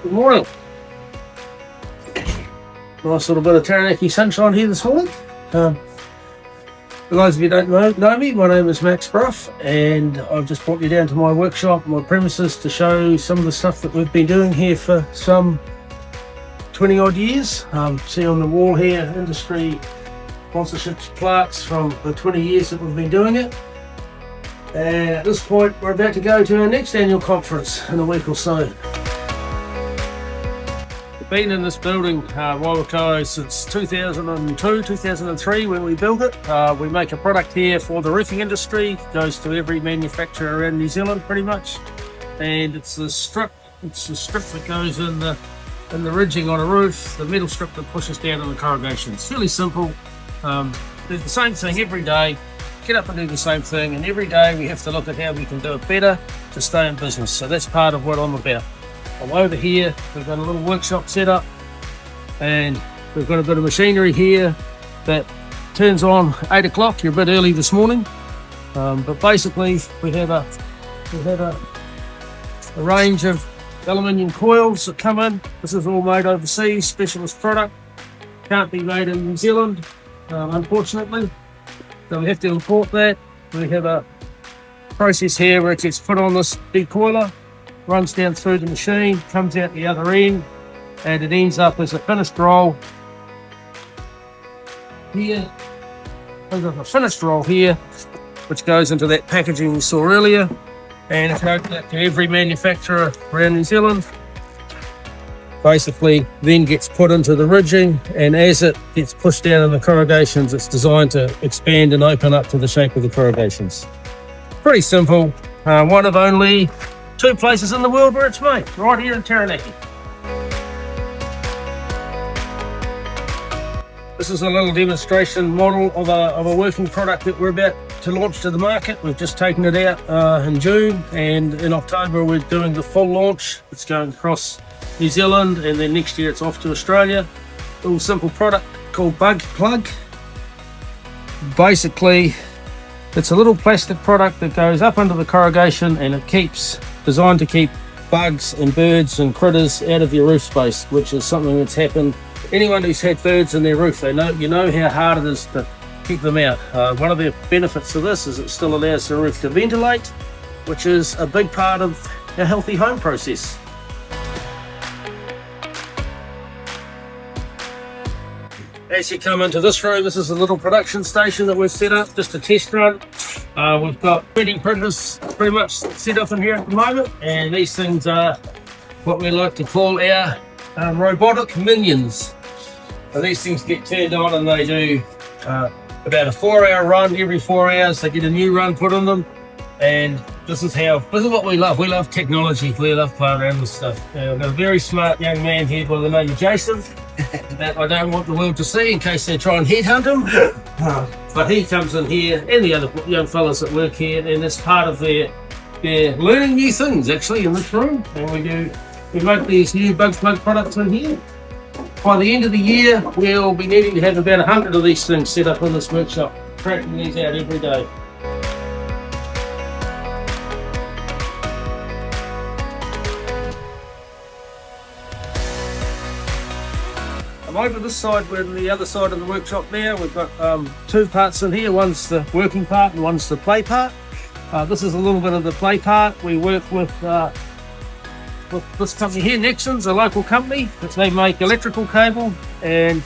Good morning. Nice little bit of Taranaki sunshine here this morning. For those of you who don't know me, my name is Brough, and I've just brought you down to my workshop, my premises, to show some of the stuff that we've been doing here for some 20 odd years. See on the wall here, industry sponsorships plaques from the 20 years that we've been doing it. And at this point, we're about to go to our next annual conference in a week or so. We've been in this building, Waiwakato, since 2002, 2003 when we built it. We make a product here for the roofing industry. It goes to every manufacturer around New Zealand pretty much. And it's the strip that goes in the ridging on a roof, the metal strip that pushes down on the corrugation. It's fairly simple. Do the same thing every day, get up and do the same thing, and every day we have to look at how we can do it better to stay in business. So that's part of what I'm about. I'm over here, we've got a little workshop set up, and we've got a bit of machinery here that turns on 8 o'clock. You're a bit early this morning, but basically we have a range of aluminium coils that come in. This is all made overseas, specialist product, can't be made in New Zealand, unfortunately, so we have to import that. We have a process here where it gets put on this decoiler, runs down through the machine, comes out the other end, and it ends up as a finished roll here. There's a finished roll here, which goes into that packaging we saw earlier, and it goes out to every manufacturer around New Zealand. Basically then gets put into the ridging, and as it gets pushed down in the corrugations, it's designed to expand and open up to the shape of the corrugations. Pretty simple. One of only 2 places in the world where it's made, right here in Taranaki. This is a little demonstration model of a working product that we're about to launch to the market. We've just taken it out in June, and in October we're doing the full launch. It's going across New Zealand, and then next year it's off to Australia. A little simple product called Bug Plug. Basically, it's a little plastic product that goes up under the corrugation, and it's designed to keep bugs and birds and critters out of your roof space, which is something that's happened. Anyone who's had birds in their roof, you know how hard it is to keep them out. One of the benefits of this is it still allows the roof to ventilate, which is a big part of a healthy home process. As you come into this room, this is a little production station that we've set up, just a test run. We've got 3D printers pretty much set up in here at the moment, and these things are what we like to call our robotic minions. So these things get turned on, and they do about a 4-hour run. Every 4 hours they get a new run put on them, and this is what we love. We love technology. We love playing around with stuff. We've got a very smart young man here by the name of Jason that I don't want the world to see in case they try and headhunt him. But he comes in here, and the other young fellas that work here, and it's part of their learning new things actually in this room. And we make these new Bug Plug products in here. By the end of the year, we'll be needing to have about 100 of these things set up in this workshop, cracking these out every day. I'm over this side, we're on the other side of the workshop now. We've got 2 parts in here. One's the working part and one's the play part. This is a little bit of the play part. We work with this company here, Nexon's a local company. They make electrical cable, and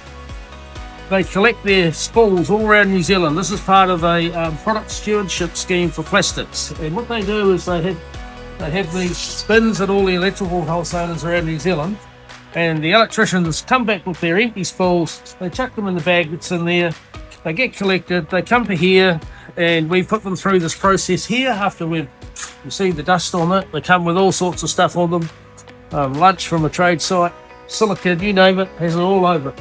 they collect their spools all around New Zealand. This is part of a product stewardship scheme for plastics. And what they do is they have these spins at all the electrical wholesalers around New Zealand, and the electricians come back with their empty spools. They chuck them in the bag that's in there. They get collected, they come to here, and we put them through this process here. After we've received the dust on it, they come with all sorts of stuff on them. Lunch from a trade site, silicone, you name it, has it all over it.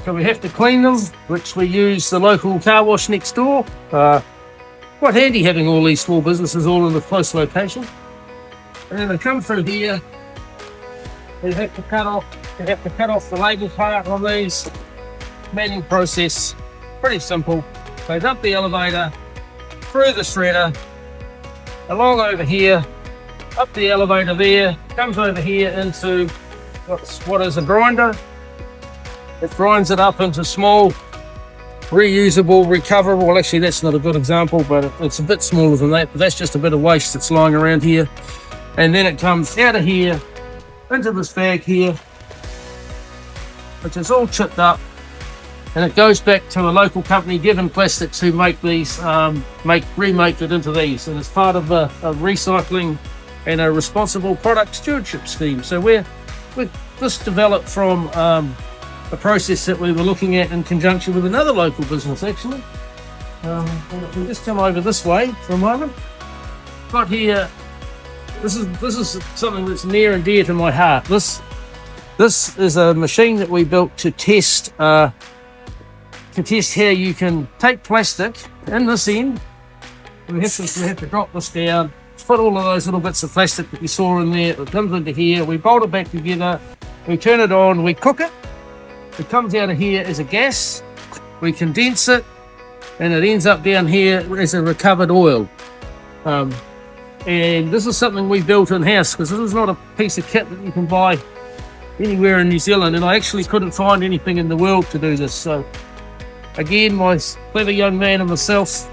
So we have to clean them, which we use the local car wash next door. Quite handy having all these small businesses all in a close location. And then they come through here. We have to cut off the label part on these. Manual process, pretty simple. Goes up the elevator, through the shredder, along over here, up the elevator there, comes over here into what is a grinder. It grinds it up into small, reusable, recoverable. Well, actually, that's not a good example, but it's a bit smaller than that. But that's just a bit of waste that's lying around here. And then it comes out of here into this bag here, which is all chipped up. And it goes back to a local company, Given Plastics, who make these, remake it into these. And it's part of a recycling and a responsible product stewardship scheme. So this developed from a process that we were looking at in conjunction with another local business, actually. And if we just come over this way for a moment, got here. This is something that's near and dear to my heart. This is a machine that we built to test how you can take plastic in this end. We have to drop this down, put all of those little bits of plastic that we saw in there. It comes into here. We bolt it back together. We turn it on. We cook it. It comes out of here as a gas. We condense it, and it ends up down here as a recovered oil. And this is something we built in-house, because this is not a piece of kit that you can buy anywhere in New Zealand, and I actually couldn't find anything in the world to do this. So again, my clever young man and myself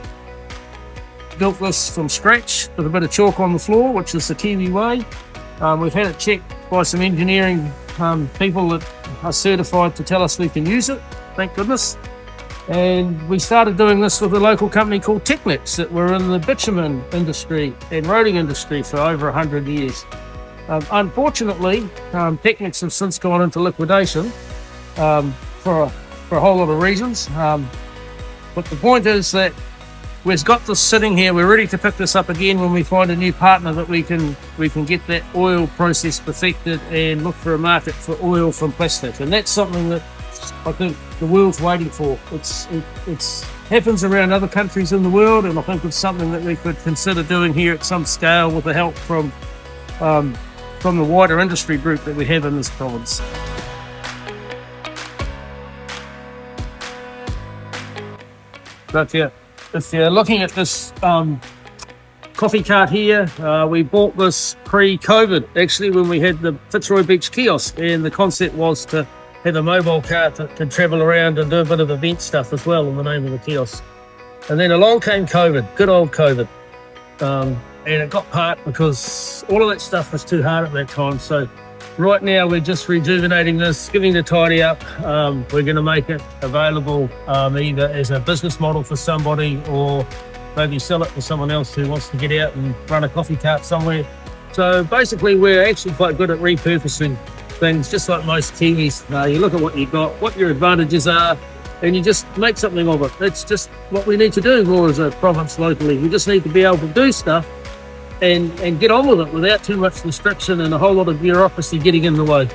built this from scratch with a bit of chalk on the floor, which is the Kiwi way. We've had it checked by some engineering people that are certified to tell us we can use it, thank goodness. And we started doing this with a local company called Technics that were in the bitumen industry and roading industry for over 100 years. Unfortunately, Technics have since gone into liquidation for a whole lot of reasons. But the point is that we've got this sitting here. We're ready to pick this up again when we find a new partner that we can get that oil process perfected and look for a market for oil from plastic. And that's something that I think the world's waiting for. It happens around other countries in the world, and I think it's something that we could consider doing here at some scale with the help from the wider industry group that we have in this province. But yeah, if you're looking at this coffee cart here, we bought this pre-COVID, actually, when we had the Fitzroy Beach kiosk, and the concept was to have a mobile cart that could travel around and do a bit of event stuff as well in the name of the kiosk. And then along came COVID, good old COVID. And it got parked because all of that stuff was too hard at that time. So right now we're just rejuvenating this, giving it a tidy up. We're going to make it available either as a business model for somebody, or maybe sell it to someone else who wants to get out and run a coffee cart somewhere. So basically we're actually quite good at repurposing things, just like most Kiwis. You look at what you got, what your advantages are, and you just make something of it. That's just what we need to do more as a province locally. We just need to be able to do stuff and get on with it without too much restriction and a whole lot of bureaucracy getting in the way.